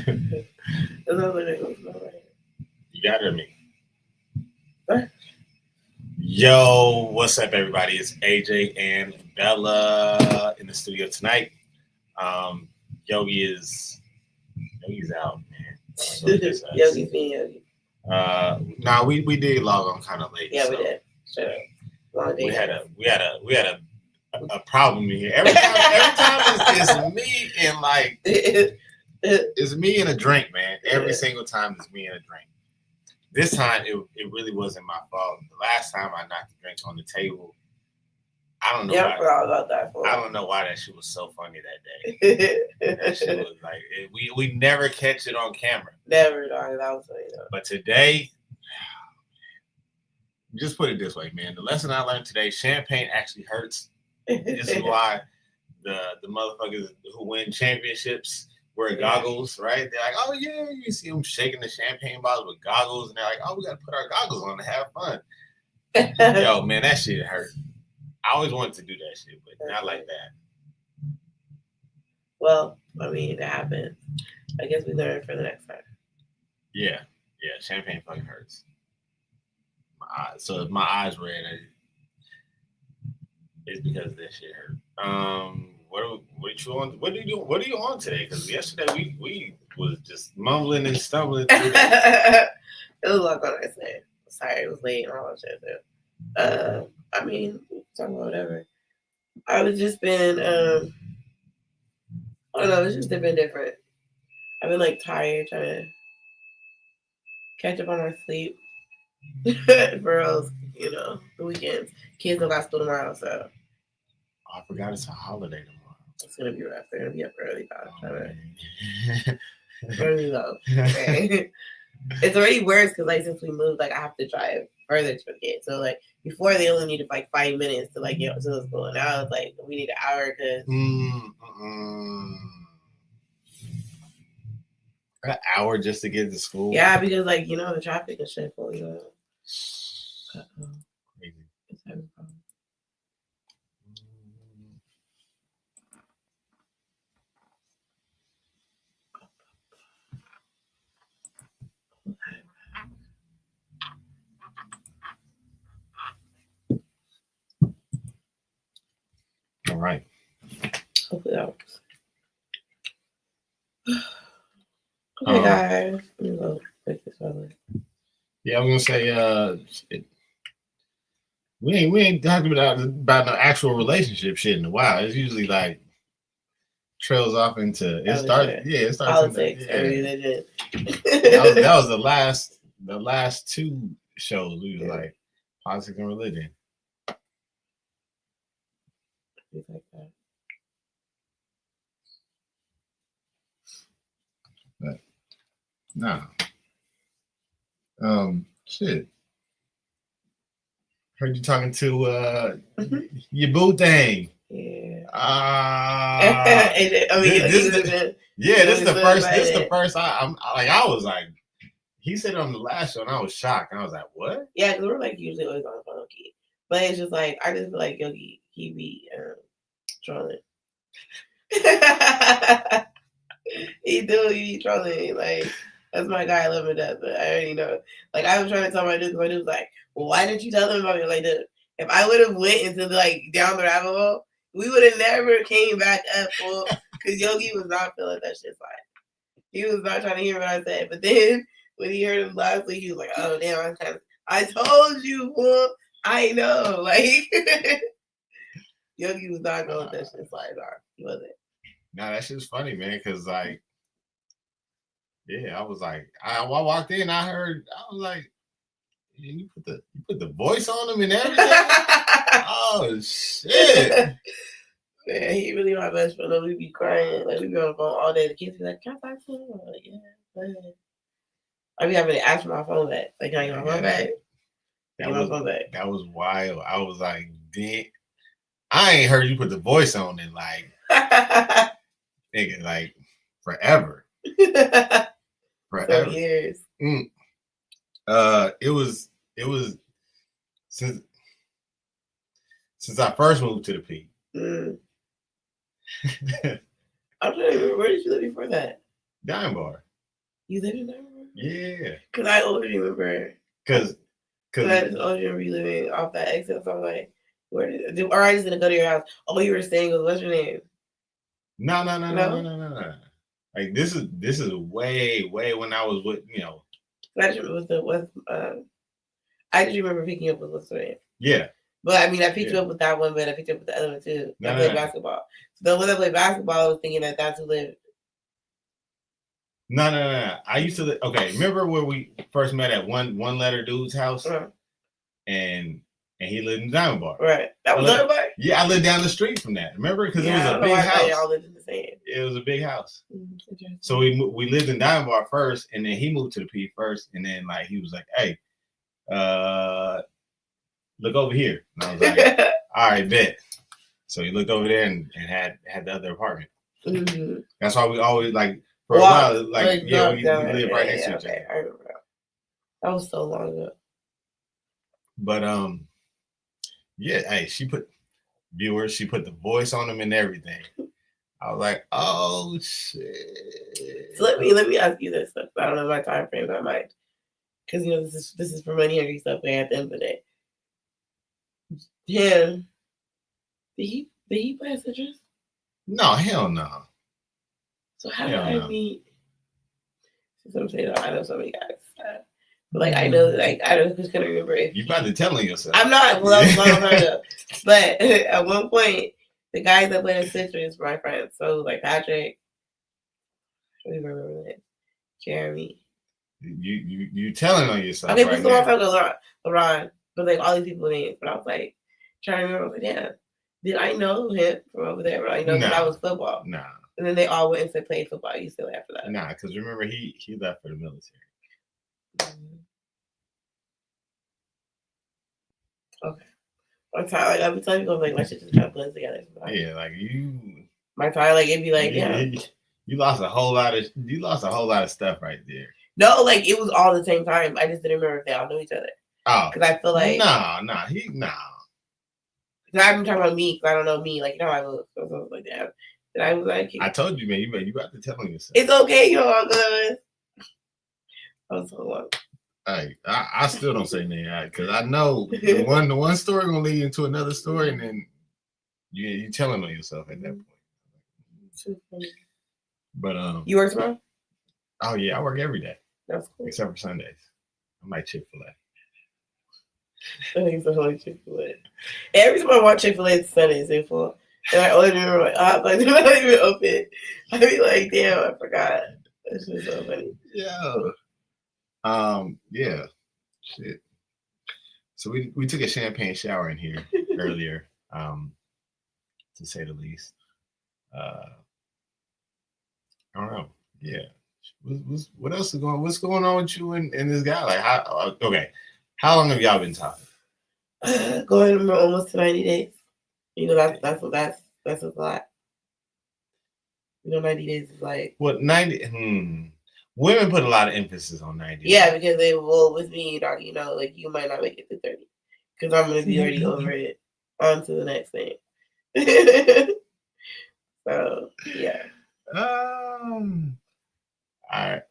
You got it, me. Yo, what's up, everybody? It's AJ and Bella in the studio tonight. Um, Yogi's out, man. Yogi's being Yogi. Nah, we did log on kind of late. Yeah, so we did. Sure. Long day. We had a problem here. Every time it's me and like it's me and a drink, man. Every single time it's me and a drink. This time it really wasn't my fault. The last time I knocked the drinks on the table, I don't know. Yeah, I forgot about that. I don't know why that shit was so funny that day. That shit was like we never catch it on camera. Never, dog. That was funny though. But today, just put it this way, man. The lesson I learned today: champagne actually hurts. This is why the motherfuckers who win championships wear goggles, right? They're like, oh yeah, you see them shaking the champagne bottles with goggles, and they're like, oh, we gotta put our goggles on to have fun. Yo, man, that shit hurt. I always wanted to do that shit, but not like that. Well, I mean, it happened. I guess we learned for the next time. Yeah, champagne fucking hurts. So if my eyes red, it's because that shit hurt. What are you on today? Because yesterday we was just mumbling and stumbling through that. It was a lot going on yesterday. Sorry, it was late and all that shit too. I mean, talking about whatever. I was just been I don't know, it's just been different. I've been like tired, trying to catch up on my sleep. For else, the weekends. Kids don't got school tomorrow, so I forgot it's a holiday tomorrow. It's gonna be rough. They're gonna be up early, early though. Okay. It's already worse because since we moved, I have to drive further to the kids. So before they only needed 5 minutes to get to the school. Now it's we need an hour because an hour just to get to school. Yeah, because the traffic and shit. Crazy. It's having a problem. All right. Hopefully that works. Okay, guys. I'm gonna go make this over. Yeah, I'm gonna say we ain't talking about no actual relationship shit in a while. It's usually trails off into it starts politics. Religion. that was the last two shows. We was politics and religion. Things like that. But shit. Heard you talking to your boo thing. Yeah. This is the first. I was like, he said it on the last show, and I was shocked. And I was like, what? Yeah, because we're usually always on the phone, key. But it's just I just feel like Yogi, he be trolling. He be trolling. That's my guy. I love him to death, but I already know. I was trying to tell my dude was like, well, why didn't you tell them about me? Dude, if I would have went into down the rabbit hole, we would have never came back up, because Yogi was not feeling that shit. He was not trying to hear what I said. But then when he heard him last week, he was like, oh damn, I told you, fool. I know, Yogi was not going with that shit slide on. He wasn't. Nah, that shit's funny, man, because yeah, I was I walked in, I was like, yeah, you put the voice on him and everything. Oh shit. Man, he really my best friend. We be crying, we be on the phone all day. The kids be like, "Can I talk to him?" I'm like, "Yeah, go ahead." I be having to ask for my phone back. Can I get my phone back? That was wild. I was like, damn. I ain't heard you put the voice on in nigga, forever. Forever. 7 years. It was since I first moved to the P. I'm trying to remember, where did you live before that? Dime Bar. You live in that room? Yeah. Because I always remember. Because I just always remember you living off that exit. So I'm like, where did? Or I just didn't go to your house. Oh, you were staying with what's your name? No. Like this is way when I was with I just remember I just remember picking up with what's her name. Yeah. But I mean, I picked you up with that one, but I picked you up with the other one too. I played basketball. So the one that played basketball, I was thinking that's who lived. No. I used to remember where we first met at one letter dude's house, and he lived in Diamond Bar. Right, that was Diamond Bar. Yeah, I lived down the street from that. Remember, because it was a big house. Y'all lived in the same. It was a big house. So we lived in Diamond Bar first, and then he moved to the P first, and then like he was like, "Hey, look over here." And I was like, "All right, bet." So he looked over there and had the other apartment. Mm-hmm. That's why we always like for a while, we lived right next to each other. I remember that was so long ago. But hey, she put the voice on them and everything. I was like, oh shit. So let me ask you this stuff. I don't know my time frame. I might, because this is for money hungry stuff. And at the end of the day, him, did he play citrus? No, hell no. So how did I meet? Some say I know so many guys. But like I know, like I just couldn't remember if you about to telling yourself. I'm not. Well, that was a long time ago. But at one point, the guys that played citrus were my friends. So like Patrick, I don't even remember that. Jeremy. You telling on yourself. Okay, this is a long time ago, LeBron. But like all these people names. But I was like trying to remember. I was like, damn, did I know him from over there? But I know that was football. Nah. And then they all went and played football. You still after that? Nah, because remember he left for the military. Okay. My tie, like every time you go, like my shit just kind of blends together. Yeah, like you. My tie, like it'd be like, you lost a whole lot of stuff right there. No, like it was all the same time. I just didn't remember if they all knew each other. Oh, because I feel like nah. I'm talking about me because I don't know me. Like I was like that. And I was like, I told you, man. You got to tell yourself. It's okay, you're all good. I was so long. Hey, I still don't say nothing because I know the one story gonna lead into another story, and then you telling on yourself at that point. But you work tomorrow? Oh yeah, I work every day. That's cool. Except for Sundays. I might Chick-fil-A. I think it's only Chick-fil-A. Every time I watch Chick-fil-A, it's Sundays they full. And I always remember like they're not even open. I'd be like, damn, I forgot. It's just so funny. Yeah. Shit. So we took a champagne shower in here earlier, to say the least. I don't know. Yeah. What else is going? What's going on with you and this guy? Like, how long have y'all been talking? Going almost to 90 days. You know, that's a lot. You know, 90 days is like what 90. Women put a lot of emphasis on 90. Yeah, because with me, you know, like you might not make it to 30 because I'm gonna be already over it. On to the next thing. So yeah. All right.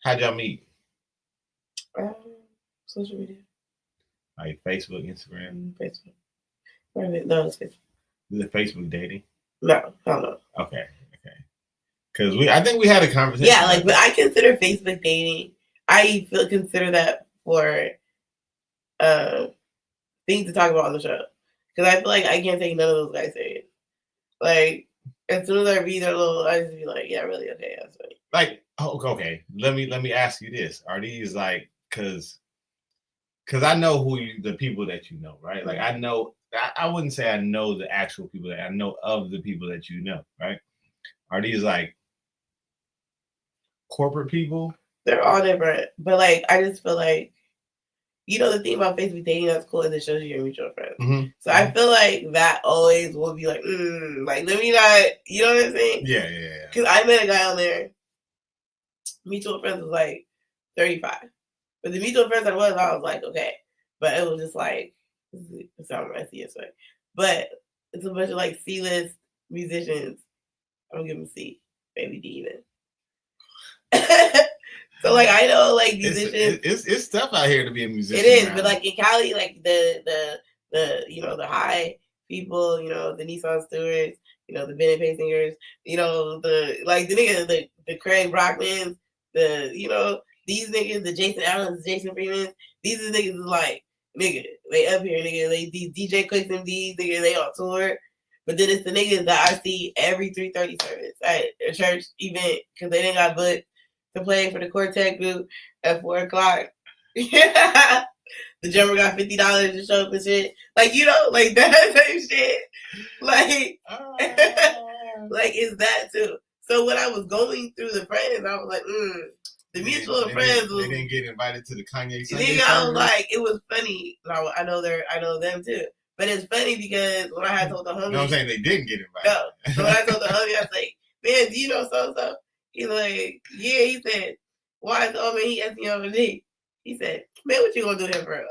How'd y'all meet? Social media. Like Facebook, Instagram. Facebook. No, it's Facebook. Is it Facebook dating? No, I don't know. Okay. Because I think we had a conversation. Yeah, like but I consider Facebook dating. I consider that for things to talk about on the show. Because I feel like I can't take none of those guys serious. Like as soon as I read their little, I just be like, yeah, really, okay, that's funny. Like, okay. Let me ask you this: are these like because I know the people that you know, right? Like I know. I wouldn't say I know the actual people that I know of the people that you know, right? Are these like corporate people? They're all different, but like I just feel like, you know, the thing about Facebook dating that's cool is it shows you your mutual friends. Mm-hmm. So I feel like that always will be like, like let me not, you know what I'm saying? Yeah. Because I met a guy on there. Mutual friends was like 35, but the mutual friends I was like, okay, but it was just like. It sounds messy as way, but it's a bunch of like C-list musicians. I'm gonna give them C. maybe D even. So like I know like musicians. It's tough out here to be a musician. It is, now. but like in Cali, like the the high people, the Nissan Stewards, the Ben Pay singers, the niggas, the Craig Brockmans, these niggas, the Jason Allens, Jason Freemans, these are niggas is like, nigga, they up here, nigga, they these DJ Clicks MDs, nigga, they on tour. But then it's the niggas that I see every 3:30 service at a church event because they didn't got booked to play for the quartet group at 4:00. Yeah. The drummer got $50 to show up and shit. Like, like that same shit. Like, like it's that too. So when I was going through the friends, I was like, the mutual friends. They didn't get invited to the Kanye Sunday service. I was like, it was funny. I know them too. But it's funny because when I had told the homie. No, I'm saying they didn't get invited. No. So when I told the homie, I was like, man, do you know so-so? He's like, yeah. He said, why? Oh, man, he asked me over me. He said, man, what you gonna do here for real?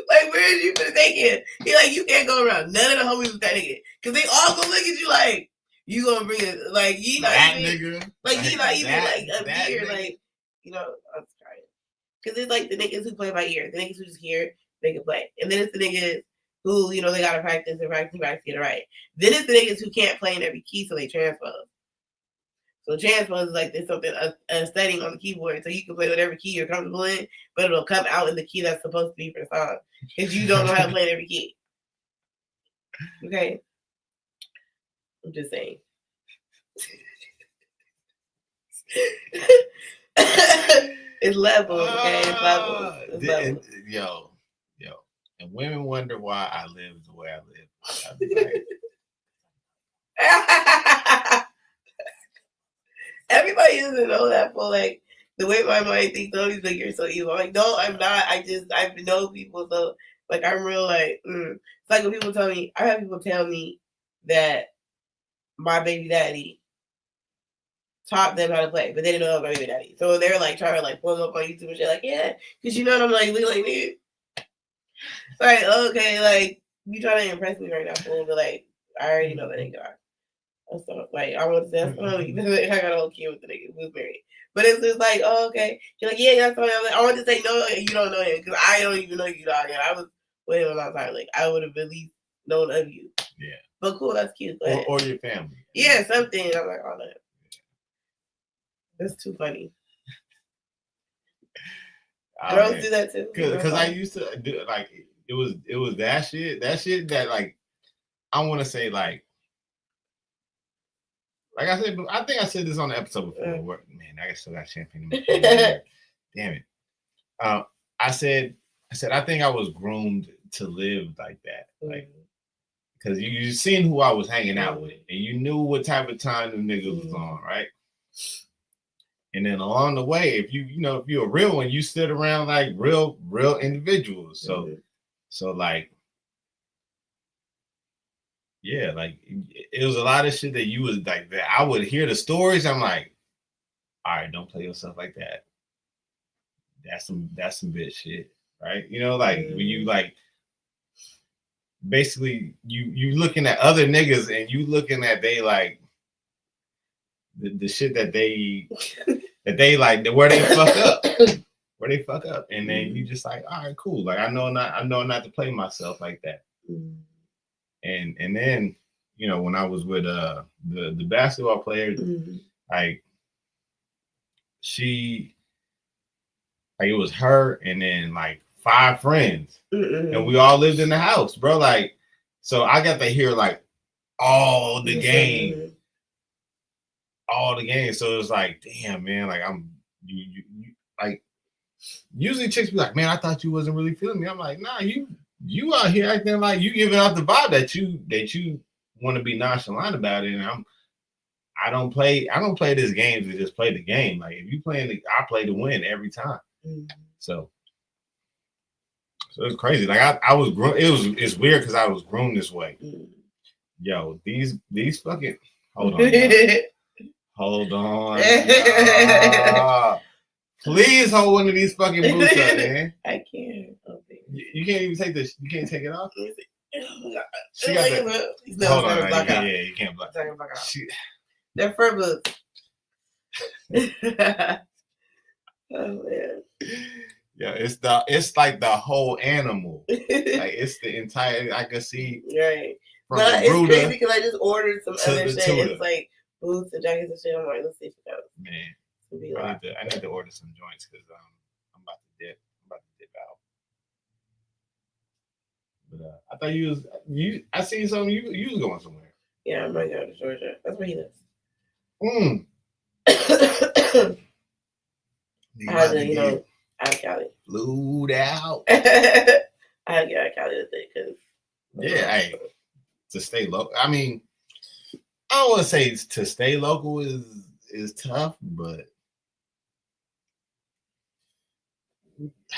Like, where is you gonna take it? He like, you can't go around. None of the homies with that nigga. Because they all gonna look at you like, you gonna bring it. Like, you not that even. Nigga. Like, he not even that, like up here. Nigga. Like, I'm trying. Because it's like the niggas who play by ear. The niggas who just hear, they can play. And then it's the niggas who, they gotta practice and practice to get it right. Then it's the niggas who can't play in every key, so they transpose. So transpose is like there's something a setting on the keyboard, so you can play whatever key you're comfortable in, but it'll come out in the key that's supposed to be for the song, because you don't know how to play in every key. Okay, I'm just saying. It's levels, okay? It's levels. It's levels. Yo, and women wonder why I live the way I live. Everybody doesn't know that, but like the way my mind thinks, always like you're so evil. I'm like, no, I'm not. I know people, so like I'm real like. It's like when people tell me, I have people tell me that my baby daddy taught them how to play, but they didn't know about my baby daddy. So they're like trying to like pull them up on YouTube and shit, like, yeah, because and I'm like, look like me. Like, okay, like you trying to impress me right now, fool, but like I already know that ain't God. So, like, I want to say that's funny. I got a whole kid with the nigga who's married. But it's just like, oh, okay. You're like, yeah, that's funny. I want to say, no, you don't know him. Because I don't even know you, dog. And I was with him a long time. Like, I would have at least known of you. Yeah. But cool, that's cute. Or your family. Yeah, something. I'm like, oh, no. That's too funny. Girls do that too. Because I used to do like, it was that shit that, like, I want to say, like I said, I think I said this on the episode before. Man, I still got champagne in my face. Damn it. I said, I think I was groomed to live like that. Like, because you seen who I was hanging out with, and you knew what type of time the niggas was on, right? And then along the way, if you're a real one, you stood around like real individuals. So like, yeah, like it was a lot of shit that you was like that. I would hear the stories. I'm like, all right, don't play yourself like that. That's some bitch shit, right? Like when you like basically you looking at other niggas and you looking at they like the shit that they like where they fuck up, and then you just like, all right, cool. Like I know not to play myself like that. And then, when I was with the basketball player, like she, like it was her and then like 5 friends, and we all lived in the house, bro. Like, so I got to hear like all the game. So it was like, damn, man, like you like usually chicks be like, man, I thought you wasn't really feeling me. I'm like, nah, you out here acting like you giving out the vibe that you want to be nonchalant about it. And I don't play this game to just play the game. Like if you playing, I play to win every time. So it's crazy. Like I was it's weird because I was groomed this way. Yo, these fucking hold on. Please hold one of these fucking boots up, man. I can't. You can't even take this. You can't take it off. Oh my God. She got that. Hold on, yeah, you can't block. They're fur boots. Oh man. Yeah, it's like the whole animal. Like it's the entire. I can see. Right. From but the it's crazy because I just ordered some other shit. tutor. It's like boots and jackets and shit. I'm like, let's see if it goes. Man, I need to order some joints because I'm about to dip out. But I thought you. I seen something. You was going somewhere. Yeah, I might go to Georgia. That's where he lives. I had to, out of Cali. Flued out. I had to get out of Cali today because. Yeah, hey, to stay local. I mean, I don't want to say to stay local is tough, but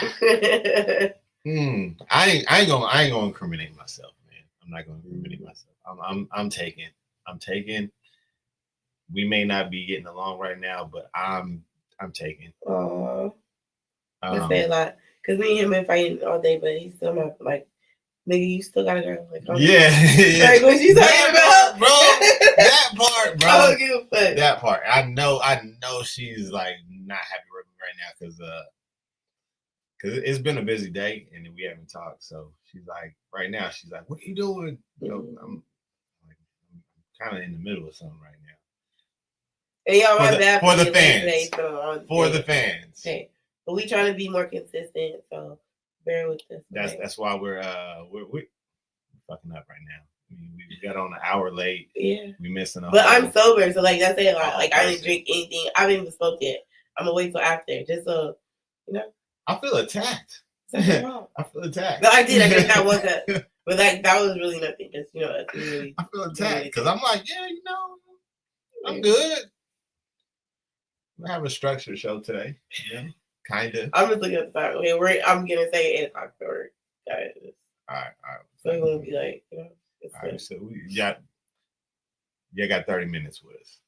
I ain't gonna incriminate myself, man. I'm not gonna incriminate myself. I'm taking. We may not be getting along right now, but I'm taking. I say a lot because me and him been fighting all day, but he's still not like. Nigga, you still got a girl. Like, yeah. Like, what you talking about? Bro, that part, bro. I don't give a fuck. That part. I know she's like not happy with me right now because it's been a busy day and we haven't talked. So she's like, right now, she's like, what are you doing? You know, I'm kind of in the middle of something right now. And y'all, my bad for the fans. Today, so for the fans. Okay. But we trying to be more consistent, so bear with us. That's why we're fucking up right now. I mean, we got on an hour late. Yeah, we missing a. But I'm sober, so like that's it. Like I didn't drink anything. I haven't even smoked yet. I'm gonna wait till after, just so you know. I feel attacked. I feel attacked. No, I did. I drank that one cup, but like that was really nothing. Just really. I feel attacked because I'm like, yeah, I'm good. I have a structured show today. Yeah. Kinda. I'm just looking at the time. Okay, I'm gonna say 8 o'clock for work, guys. All right. So we're gonna be like, all right. So we got 30 minutes with us,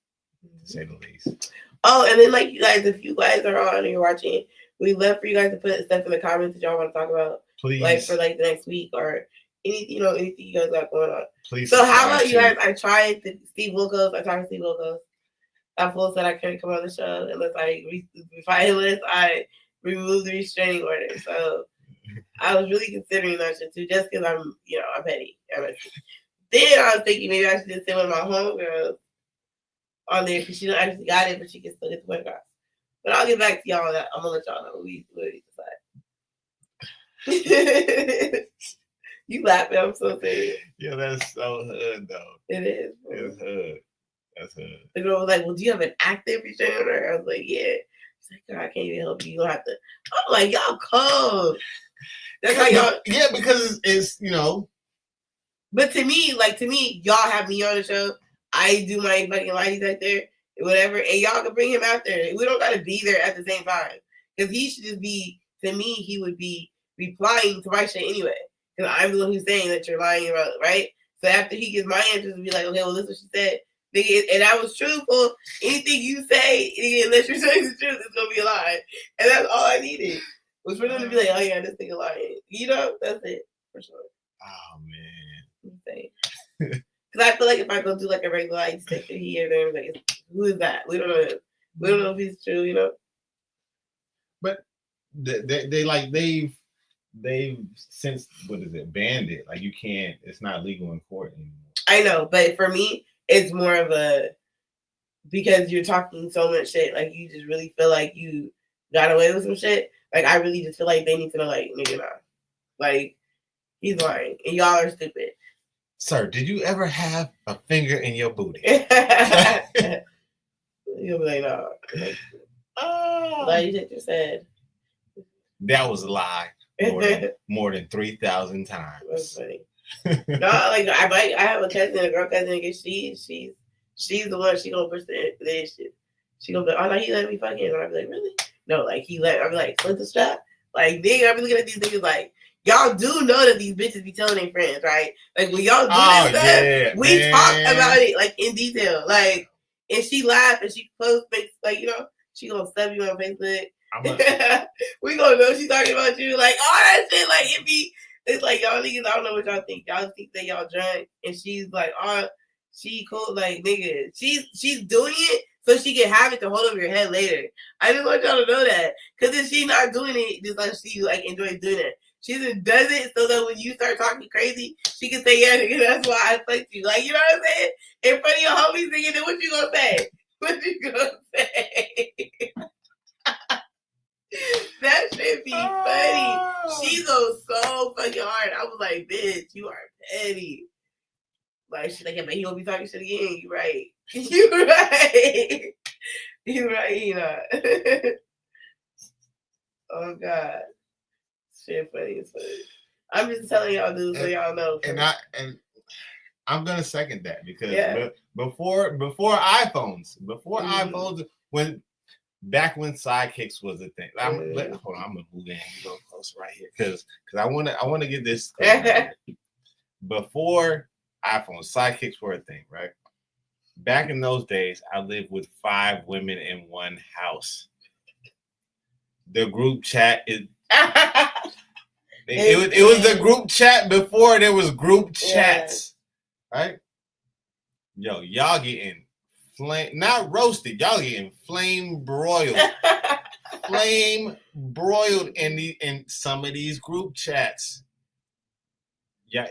to say the least. Oh, and then like you guys, if you guys are on and you're watching, we'd love for you guys to put stuff in the comments that y'all want to talk about, please. Like for like the next week or anything, anything you guys got going on. Please. So how about you guys? I tried Steve Wilkos. I talked to Steve Wilkos. That fool said I couldn't come on the show unless I remove the restraining order. So I was really considering that shit too, just because I'm petty. Then I was thinking maybe I should just send one of my homegirls on there because she don't actually got it, but she can still get the point across. But I'll get back to y'all on that. I'm gonna let y'all know what we decide. You laughing? I'm so serious. Yeah, that's so hood though. It is. It's hood. That's hood. The girl was like, "Well, do you have an active restraining order?" I was like, "Yeah." She's like, "Girl, I can't even help you. You don't have to." I'm like, "Y'all cold." That's how y'all. Yeah, because it's But to me, y'all have me on the show. I do my fucking lie detector, whatever, and y'all can bring him out there. We don't gotta be there at the same time because he should just be. To me, he would be replying to my shit anyway because I'm the one who's saying that you're lying about it, right? So after he gets my answers, and be like, "Okay, well, this is what she said." And I was truthful. Anything you say, unless you're saying the truth, it's gonna be a lie. And that's all I needed was for them to be like, "Oh yeah, this nigga lying." That's it for sure. Oh man. Because I feel like if I go do like a regular lie detector here, they're like, "Who is that?" We don't know. We don't know if he's true, But they've since banned it. Like you can't. It's not legal in court anymore. I know, but for me. It's more of because you're talking so much shit, like you just really feel like you got away with some shit. Like I really just feel like they need to know, like, nigga, nah. Like he's lying and y'all are stupid. Sir, did you ever have a finger in your booty? You'll be like, no. Like you just said. That was a lie. More than 3,000 times. That's funny. No, like I have a cousin, a girl cousin, and she's the one. She gonna push the issue. She gonna be like, "Oh no, he let me fuck him," and I be like, "Really?" No, like I be like, "Slit the strap." Like, nigga, I be looking at these niggas like, y'all do know that these bitches be telling their friends, right? Like when y'all do this stuff, we talk about it like in detail. Like, and she laughed and she posts like she gonna sub you on Facebook. We gonna know she's talking about you. Like all that shit. Like it be. It's like y'all niggas, I don't know what y'all think. Y'all think that y'all drunk and she's like, oh, she cool, like nigga. She's doing it so she can have it to hold over your head later. I just want y'all to know that. Cause if she's not doing it, just like she like enjoys doing it. She just does it so that when you start talking crazy, she can say, yeah, nigga, that's why I fucked you. Like, you know what I'm saying? In front of your homies, nigga, then what you gonna say? What you gonna say? That should be funny. She goes so fucking hard. I was like, bitch, you are petty. Like, she's like, yeah, but he won't be talking shit again. You right. You right. You right, you know. Oh, God. Shit funny as fuck. I'm just telling y'all, dudes, so y'all know. And I'm gonna second that because before iPhones, when sidekicks was a thing. Hold on, I'm gonna move in. You go close right here because I want to get this. Before iPhones, sidekicks were a thing, right? Back in those days, I lived with 5 women in one house. The group chat is. It was the group chat before there was group chats, right? Yo, y'all getting not roasted, y'all getting flame broiled in some of these group chats. Yeah,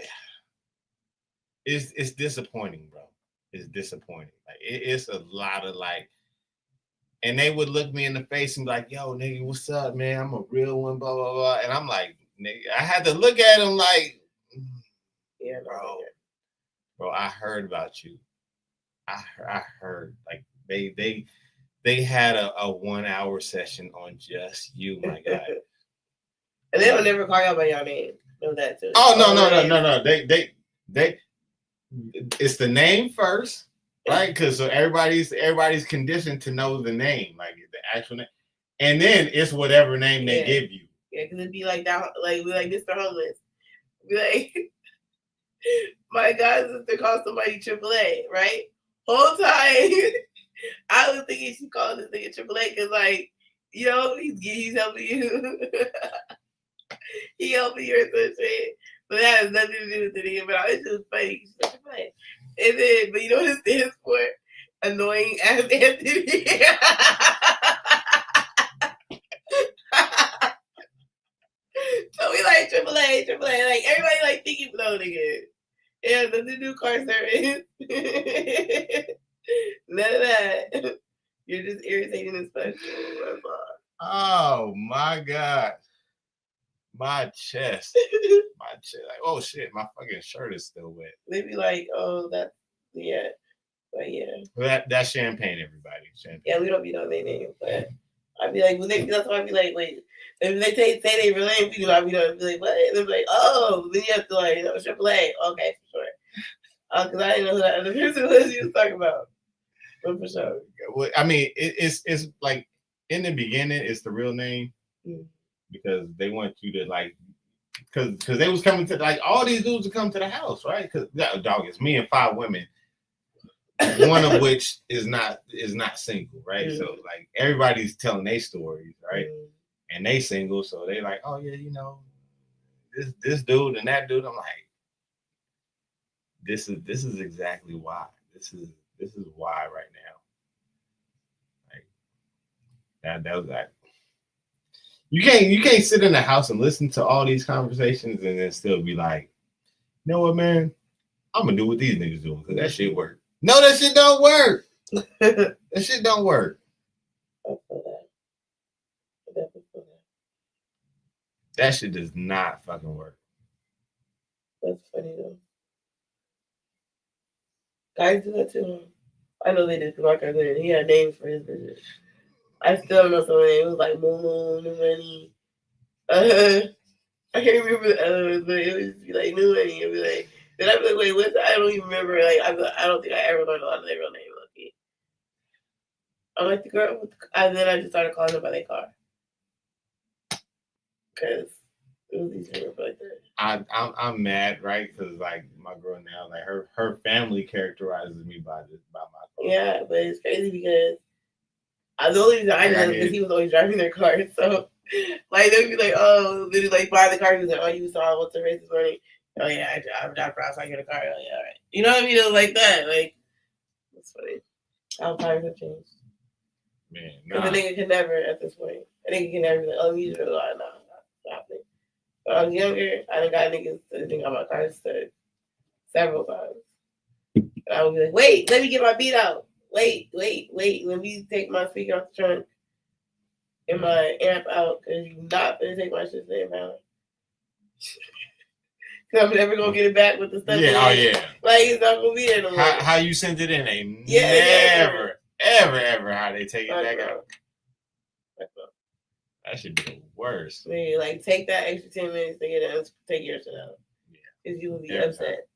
it's disappointing, bro. It's disappointing. Like it's a lot of like. And they would look me in the face and be like, yo, nigga, what's up, man? I'm a real one, blah, blah, blah. And I'm like, nigga, I had to look at him like, yeah, bro, I heard about you. I heard. Like, they had a 1-hour session on just you, my guy. And they don't never call y'all by your name. Know that too. Oh, no. They it's the name first. Right, because so everybody's conditioned to know the name, like the actual name, and then it's whatever name they give you. Yeah, because it'd be like that, like we like Mr. Homeless. Be like, my god sister called somebody AAA, right? Whole time, I was thinking she called this nigga AAA because, like, yo, he's helping you, he helping you or some shit. But that has nothing to do with the nigga. But it's just funny. AAA. And then, but you know what it stands for? Annoying ass Anthony. So we like AAA. Like everybody like thinking no nigga. Yeah, the new car service. None of that. You're just irritating and special. Oh my god. My chest. Like, oh shit, my fucking shirt is still wet. They be like, oh, that's yeah. But yeah. That's champagne, everybody. Champagne. Yeah, we don't be knowing their name, but I'd be like, well, that's why I'd be like, wait. If they say they real name, people, I'd be like, what? And they'd be like, oh, then you have to like, AAA. Okay, for sure. Because I didn't know who that other person was you was talking about. But for sure. Well, I mean, it's like in the beginning, it's the real name because they want you to like, because they was coming to like all these dudes would come to the house, right? Because dog, it's me and 5 women. One of which is not single, right? So like everybody's telling their stories, right? And they single, so they like, oh yeah, you know, this dude and that dude. I'm like, this is exactly why. This is why right now. Like that was that. You can't sit in the house and listen to all these conversations and then still be like, you know what, man? I'm gonna do what these niggas doing because that shit work. No, that shit don't work. That shit don't work. That shit does not fucking work. That's funny though. Guys do that too. I know they did because my cousin, he had names for his bitches. I still don't know some of them. It was like Moon, New Money. I can't remember the other ones, but it would just be like New Money. It'd be like, then I'd be like, wait, what's that? I don't even remember. Like, I don't think I ever learned a lot of their real name. Lucky. I'm like the girl, and then I just started calling them by their car. Because it was easier like that. I'm mad, right? Because like my girl now, like her family characterizes me by my car. Yeah, but it's crazy because the only reason I know is because he was always driving their car. So Like they'd be like, oh, they like buy the car. He's like, oh, you saw what's the race this morning? Oh yeah, I drive across. I get a car. Oh yeah, all right. You know what I mean? It was like that. Like it's funny. How times have changed. Man, Because a nigga could never at this point. A nigga can never be like, oh, you just no, stop it. When I was younger, I done got niggas to think about cars several times. And I would be like, wait, let me get my beat out. Wait. Let me take my speaker off the trunk and my amp out because you're not going to take my shit to the amp. Because I'm never going to get it back with the stuff. Yeah, oh yeah. Like, it's not going to be there no more. How you sent it in, they never, ever how they take it back out. That should be the worst. Maybe, like, take that extra 10 minutes to get it, take your shit out. Yeah. Because you would be upset.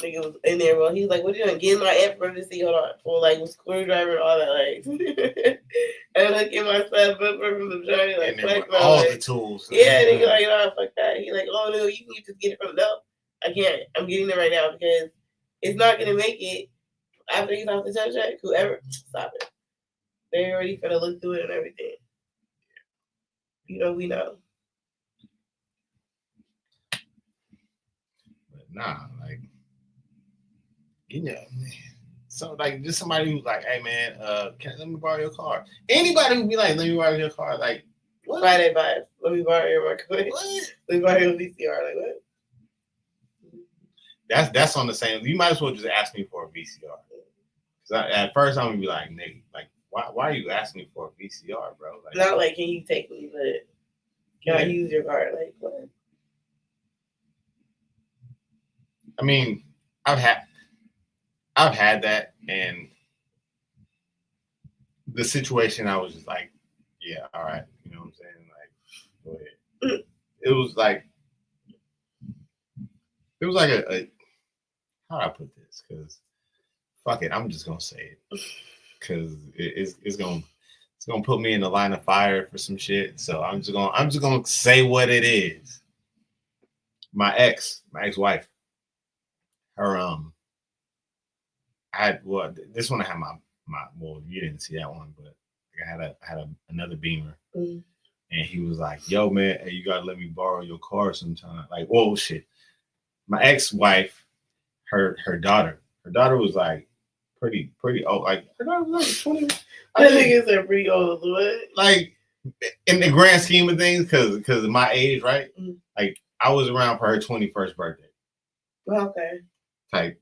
Nigga was in there, well, he was like, what are you doing? Getting my amp from the seat, hold on. Full, like, with screwdriver and all that, like. And like, in my stuff from the journey, like, fuck all the tools. Yeah, and he like, no, fuck that. He like, oh, no, you can just get it from, no, I can't. I'm getting it right now because it's not going to make it after he's off the subject. Whoever, stop it. They already finna look through it and everything. You know, we know. But nah, like, you know, man. So like, just somebody who's like, hey man, let me borrow your car. Anybody would be like, let me borrow your car. Like, what? Friday vibes. Let me borrow your microwave. What? Let me borrow your VCR. Like what? That's on the same. You might as well just ask me for a VCR. Because at first I'm gonna be like, nigga, like. Why are you asking me for a VCR, bro? Like, not like, can you take me, but can I use your card? Like, what? I mean, I've had that, and the situation I was just like, yeah, all right, you know what I'm saying? Like, go ahead. It was like a how do I put this? Because fuck it, I'm just gonna say it. Because it's gonna put me in the line of fire for some shit. So I'm just gonna say what it is. My ex-wife, her this one I had my well, you didn't see that one, but I had another Beamer, and he was like, yo man, hey, you gotta let me borrow your car sometime. Like, whoa shit. My ex-wife, her daughter was like pretty old. Like her daughter was like 20. I think it's a pretty old. What? Like in the grand scheme of things, because of my age, right? Mm-hmm. Like I was around for her 21st birthday. Okay.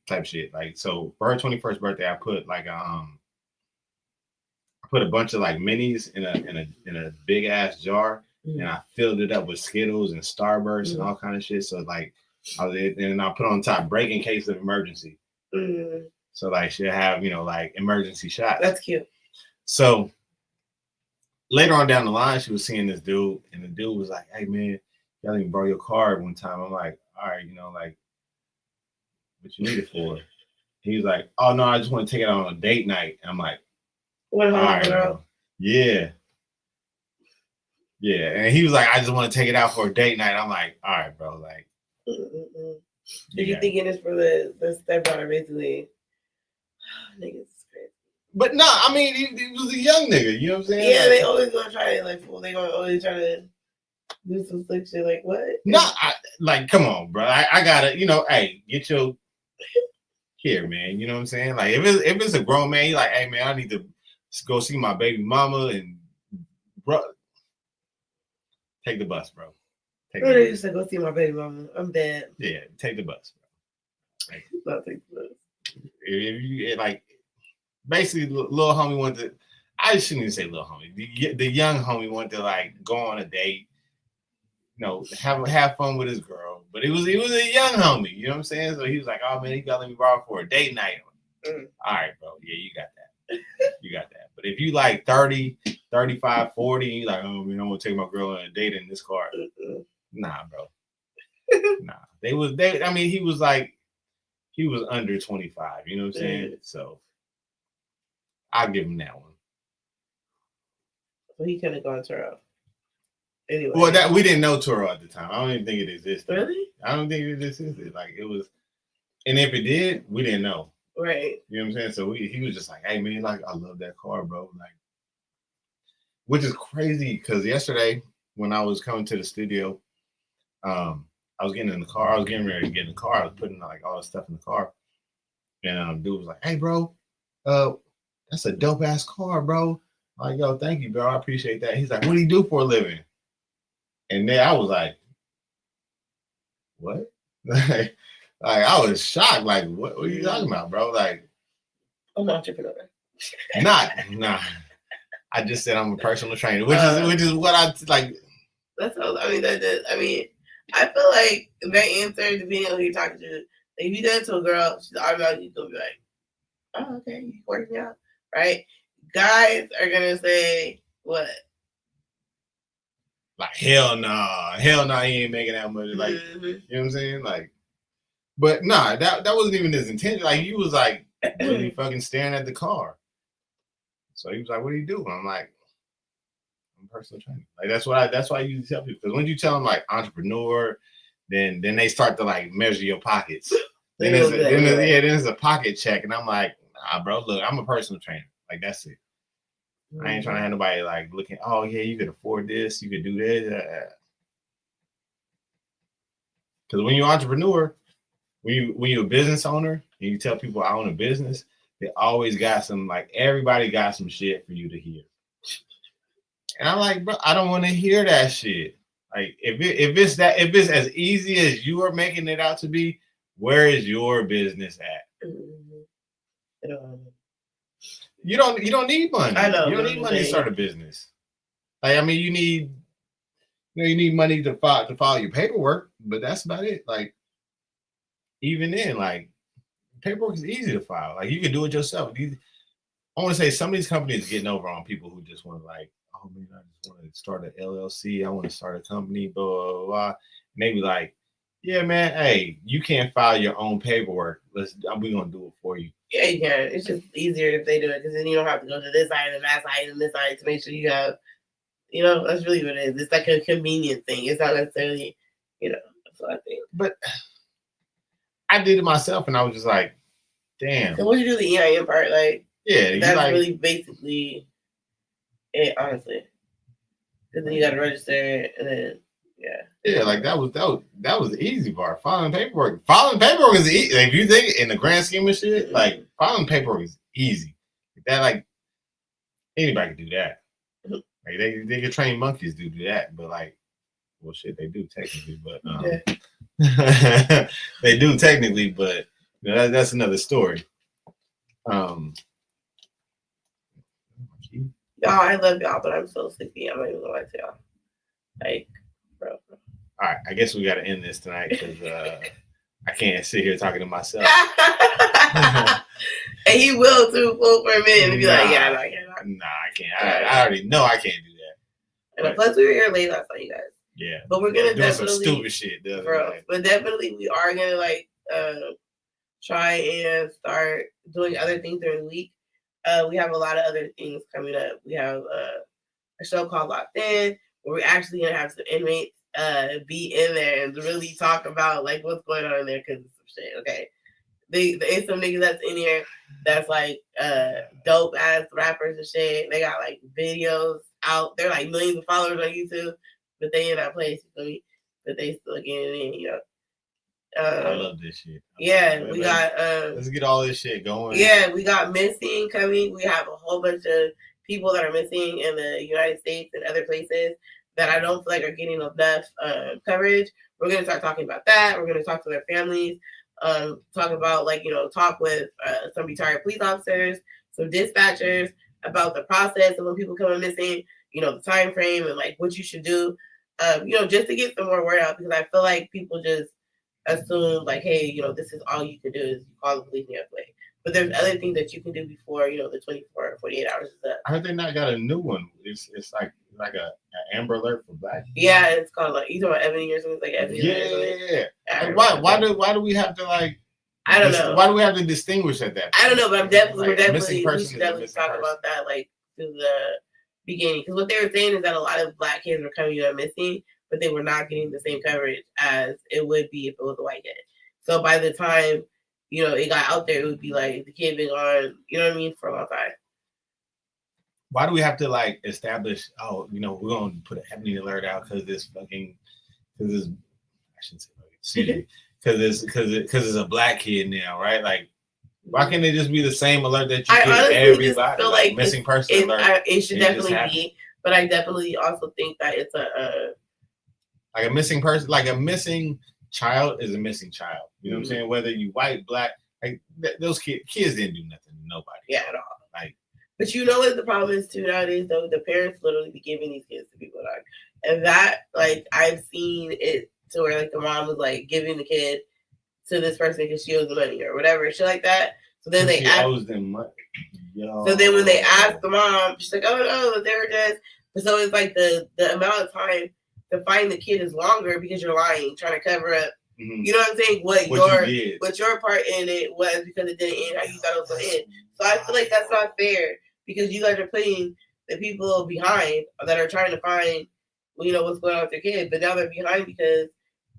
Type shit. Like, so for her 21st birthday, I put like I put a bunch of like minis in a big ass jar, and I filled it up with Skittles and Starburst and all kind of shit. So like and I put on top break in case of emergency. So like she'll have, you know, like emergency shots. That's cute. So later on down the line, she was seeing this dude, and the dude was like, hey man, y'all let me borrow your card one time. I'm like, all right, you know, like, what you need it for? He was like, oh no, I just want to take it on a date night. And I'm like, what, all right, bro? Yeah. Yeah. And he was like, I just want to take it out for a date night. I'm like, all right, bro. Like, did you thinking this for the stepdaughter basically? Niggas crazy. But no, I mean, he was a young nigga. You know what I'm saying? Yeah, like, they always gonna try to they gonna always try to do some slick shit. Like what? No, like come on, bro. I gotta, you know, hey, get your here, man. You know what I'm saying? Like if it's a grown man, he like, hey man, I need to go see my baby mama, and bro, take the bus, bro. They just said go see my baby mama. I'm dead. Yeah, take the bus, bro. Like, not take the bus. If you like, basically, little homie wanted to. I shouldn't even say little homie. The young homie wanted to like go on a date, you know, have fun with his girl. But he was a young homie, you know what I'm saying? So he was like, oh man, you got to let me borrow for a date night. All right, bro. Yeah, you got that. You got that. But if you like 30, 35, 40, and you like, oh man, I'm gonna take my girl on a date in this car. Nah, bro. Nah. I mean, he was under 25, you know what I'm saying? So I'll give him that one. So he could have gone Turo. Anyway. Well, that we didn't know Turo at the time. I don't even think it existed. Really? I don't think it existed. Like it was, and if it did, we didn't know. Right. You know what I'm saying? So he was just like, hey man, like I love that car, bro. Like which is crazy because yesterday when I was coming to the studio, I was getting in the car. I was getting ready to get in the car. I was putting like all the stuff in the car, and dude was like, "Hey, bro, that's a dope ass car, bro." I'm like, "Yo, thank you, bro. I appreciate that." He's like, "What do you do for a living?" And then I was like, "What?" like I was shocked. Like, what are you talking about, bro? Like, I'm an entrepreneur. nah. I just said I'm a personal trainer, which is what I like. That's all. I mean, I feel like that answer, depending on who you're talking to, if you do that to a girl, she's automatically gonna be like, "Oh, okay, you working out, right?" Guys are gonna say what? Like, hell nah, he ain't making that money. Like, you know what I'm saying? Like, but nah, that wasn't even his intention. Like, he was like really fucking staring at the car. So he was like, "What do you do?" And I'm like, "I'm a personal trainer." Like, that's why I usually tell people, because when you tell them like entrepreneur, then they start to like measure your pockets. then there's a pocket check, and I'm like, "Nah, bro, look, I'm a personal trainer. Like, that's it. I ain't trying to have nobody like looking, oh yeah, you could afford this, you could do that." Because when you're an entrepreneur, when you're a business owner and you tell people I own a business, they always got some, like, everybody got some shit for you to hear. And I'm like, bro, I don't want to hear that shit. Like, if it's as easy as you are making it out to be, where is your business at? You don't need money. I know. You don't need money to start a business. Like, I mean, you need money to file your paperwork, but that's about it. Like, even then, like, paperwork is easy to file. Like, you can do it yourself. I want to say some of these companies are getting over on people who just want to, like, oh man, I just want to start an LLC. I want to start a company, blah, blah, blah. And they be like, yeah, man, hey, you can't file your own paperwork. We're going to do it for you. Yeah, you can. It's just easier if they do it, because then you don't have to go to this side and that side and this side to make sure you have, that's really what it is. It's like a convenient thing. It's not necessarily, that's what I think. But I did it myself, and I was just like, damn. So once you do the EIN part, like, yeah, that's like, really basically it, honestly. Because then you got to register it, and then yeah, like that was the easy part. Filing paperwork is easy. Like, if you think in the grand scheme of shit, like, filing paperwork is easy. That, like, anybody can do that. Like, they can train monkeys to do that, but, like, well, shit, they do technically, but they do technically, but that's another story. Y'all, I love y'all, but I'm so sleepy. I'm not even gonna lie to y'all. Like, bro. All right, I guess we got to end this tonight because I can't sit here talking to myself. And he will too, for a minute, and be like, "Yeah, no, I can't." Nah, I can't. I already know I can't do that. And plus, we were here late last night, you guys. Yeah, but we're gonna doing some stupid shit, bro. But definitely, we are gonna like try and start doing other things during the week. We have a lot of other things coming up. We have a show called Locked In, where we're actually gonna have some inmates be in there and really talk about like what's going on in there, because it's some shit. Okay, there's some niggas that's in here that's like dope ass rappers and shit. They got like videos out. They're like millions of followers on YouTube, but they in that place, but they still getting in, I love this shit. We got let's get all this shit going. Yeah, we got missing coming. We have a whole bunch of people that are missing in the United States and other places that I don't feel like are getting enough coverage. We're gonna start talking about that. We're gonna talk to their families. Talk about talk with some retired police officers, some dispatchers about the process of when people come missing. The time frame and like what you should do. Just to get some more word out, because I feel like people just assume like, hey, this is all you can do is you call the police and you have to wait. But there's other things that you can do before, the 24 or 48 hours is up. I heard they not got a new one. It's like an Amber Alert for Black. Yeah, it's called like, you talking about Ebony or something, like Ebony. Yeah. Like, why do we have to like? I don't know. Why do we have to distinguish at that point? I don't know, but we're definitely we should definitely talk about that like to the beginning, because what they were saying is that a lot of Black kids were coming up missing, but they were not getting the same coverage as it would be if it was a white kid. So by the time, it got out there, it would be like the kid been gone, for a long time. why do we have to like establish? Oh, you know, we're gonna put a happening alert out because this fucking because this I shouldn't say excuse me because it's a black kid now, right? Like, why can't it just be the same alert that you give everybody? Feel like missing person alert. It should definitely be, but I definitely also think that it's like a missing person, like a missing child is a missing child. You know what I'm saying? Whether you white, black, like those kids didn't do nothing to nobody. Yeah, at all. Like, but you know what the problem is too nowadays though? The parents literally be giving these kids to people like, and that like I've seen it to where like the mom was like giving the kid to this person because she owes the money or whatever, shit like that. So then they owes them money. Yo. So then when they ask the mom, she's like, "Oh no, they were just." So it's like the amount of time to find the kid is longer because you're lying, trying to cover up. Mm-hmm. You know what I'm saying? What your part in it was because it didn't end how you thought it was going to end. So I feel like that's not fair because you guys are putting the people behind that are trying to find, you know, what's going on with their kid, but now they're behind because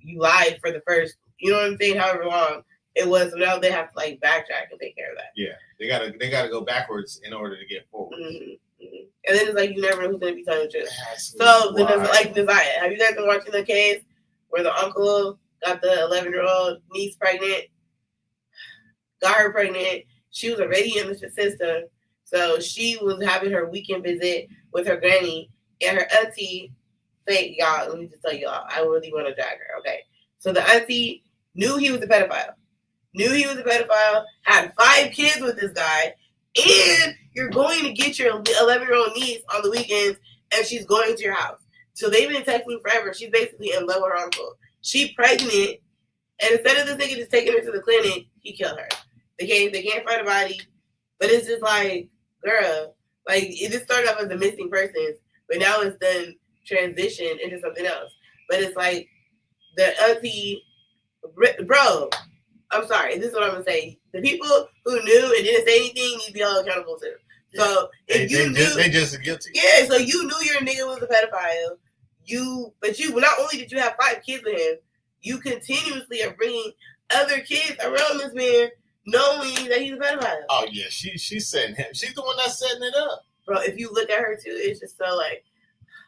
you lied for the first, you know what I'm saying, however long it was. So now they have to like backtrack and take care of that. Yeah, they gotta go backwards in order to get forward. Mm-hmm. Mm-hmm. And then it's like you never know who's gonna be telling the truth. So then there's like Desire. Have you guys been watching the case where the uncle got the 11-year-old niece pregnant? Got her pregnant. She was already in the system, so she was having her weekend visit with her granny and her auntie. Fake y'all. Let me just tell y'all, I really want to drag her. Okay, so the auntie knew he was a pedophile. Had 5 kids with this guy, and you're going to get your 11-year-old niece on the weekends, and she's going to your house. So they've been texting forever. She's basically in love with her uncle. She pregnant, and instead of this nigga just taking her to the clinic, he killed her. They can't find a body, but it's just like, girl, like it just started off as a missing persons, but now it's done transition into something else. But it's like the auntie, bro. I'm sorry. This is what I'm gonna say. The people who knew and didn't say anything need to be held accountable too. Yeah. So if they just guilty. Yeah. So you knew your nigga was a pedophile. But not only did you have 5 kids with him, you continuously are bringing other kids around this man, knowing that he's a pedophile. Oh yeah, she's setting him. She's the one that's setting it up, bro. If you look at her too, it's just so like,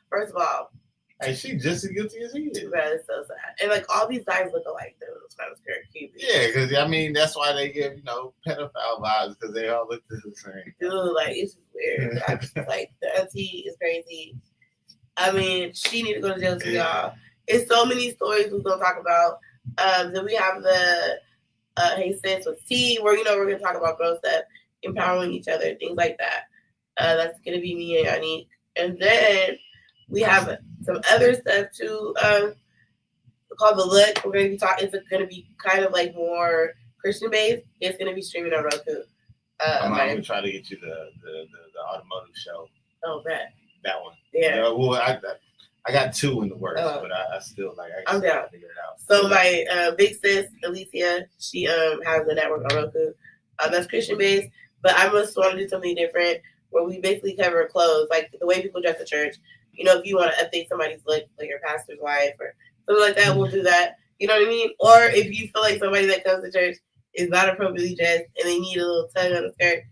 first of all. And she's just as guilty as he is. Bro, it's so sad. And like all these guys look alike though. It's kind of scary. Yeah, because I mean that's why they give pedophile vibes because they all look the same. Dude, like it's just weird. I just like the auntie is crazy. I mean, she need to go to jail too, y'all. It's so many stories we're gonna talk about. Then we have the Hey Sis with T, where we're gonna talk about girl stuff, empowering each other, things like that. That's gonna be me and Yannick, and then. We have some other stuff too called The Look. We're going to be talking. It's going to be kind of like more Christian based. It's going to be streaming on Roku. I'm going to try to get you the automotive show. Oh, that one. Yeah. Well, I got 2 in the works, but I still I'm down to figure it out. So my big sis Alicia, she has a network on Roku. That's Christian based, but I just want to do something different where we basically cover clothes, like the way people dress at church. If you want to update somebody's look, like your pastor's wife or something like that, we'll do that. You know what I mean? Or if you feel like somebody that comes to church is not appropriately dressed and they need a little tug on the skirt,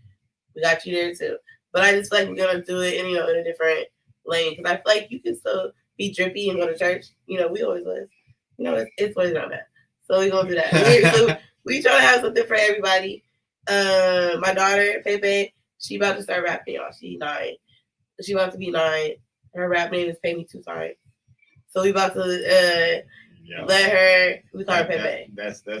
we got you there too. But I just feel like we're going to do it in, in a different lane. Because I feel like you can still be drippy and go to church. We always was. It's what it's on that. So we're going to do that. So we try to have something for everybody. My daughter, Pepe, she about to start rapping, y'all. She's 9. She about to be 9. Her rap name is Pay Me 2 Times. So we about to let her. We call her Pepe. That's stop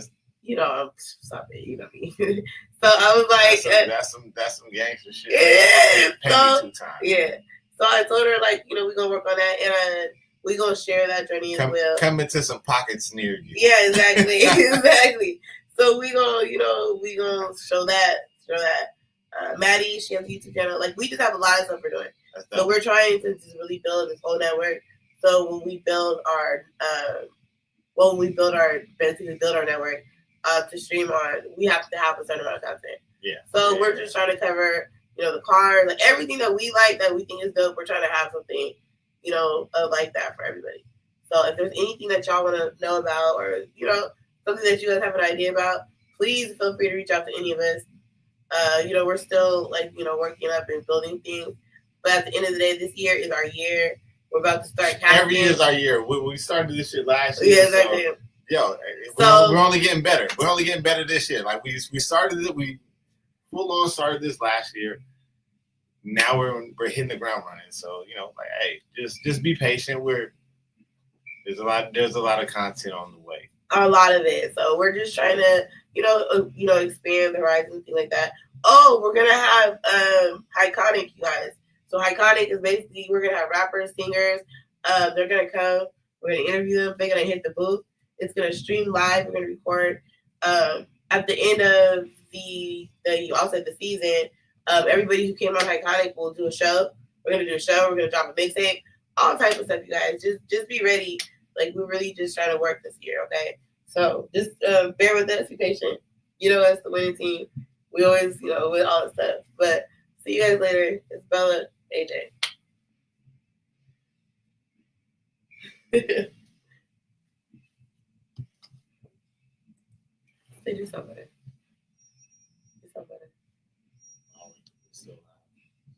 it. I mean. So I was like, that's some gangster shit. Yeah. Pay Me 2 Times. Yeah. So I told her we gonna work on that and we gonna share that journey as well. Come into some pockets near you. Yeah, exactly, exactly. So we gonna show that. Maddie, she has a YouTube channel. We just have a lot of stuff we're doing. So we're trying to just really build this whole network. So when we build our basically build our network to stream on, we have to have a certain amount of content. Yeah. So we're just trying to cover, the car, everything that we like that we think is dope. We're trying to have something, like that for everybody. So if there's anything that y'all want to know about, or something that you guys have an idea about, please feel free to reach out to any of us. We're still working up and building things. But at the end of the day, this year is our year. We're about to start casting. Every year is our year. We started this shit last year. Yeah, exactly. So, we're only getting better. We're only getting better this year. Like we started it. We full on started this last year. Now we're hitting the ground running. So like, hey, just be patient. There's a lot of content on the way. A lot of it. So we're just trying to expand the horizon, things like that. Oh, we're gonna have Iconic, you guys. So Iconic is basically we're gonna have rappers, singers. They're gonna come. We're gonna interview them. They're gonna hit the booth. It's gonna stream live. We're gonna record. At the end of the season, everybody who came on Iconic will do a show. We're gonna do a show. We're gonna drop a mixtape. All types of stuff, you guys. Just be ready. Like we're really just trying to work this year, okay? So just bear with us, be patient. Us, the winning team. We always, with all the stuff. But see you guys later. It's Bella, AJ. They do something.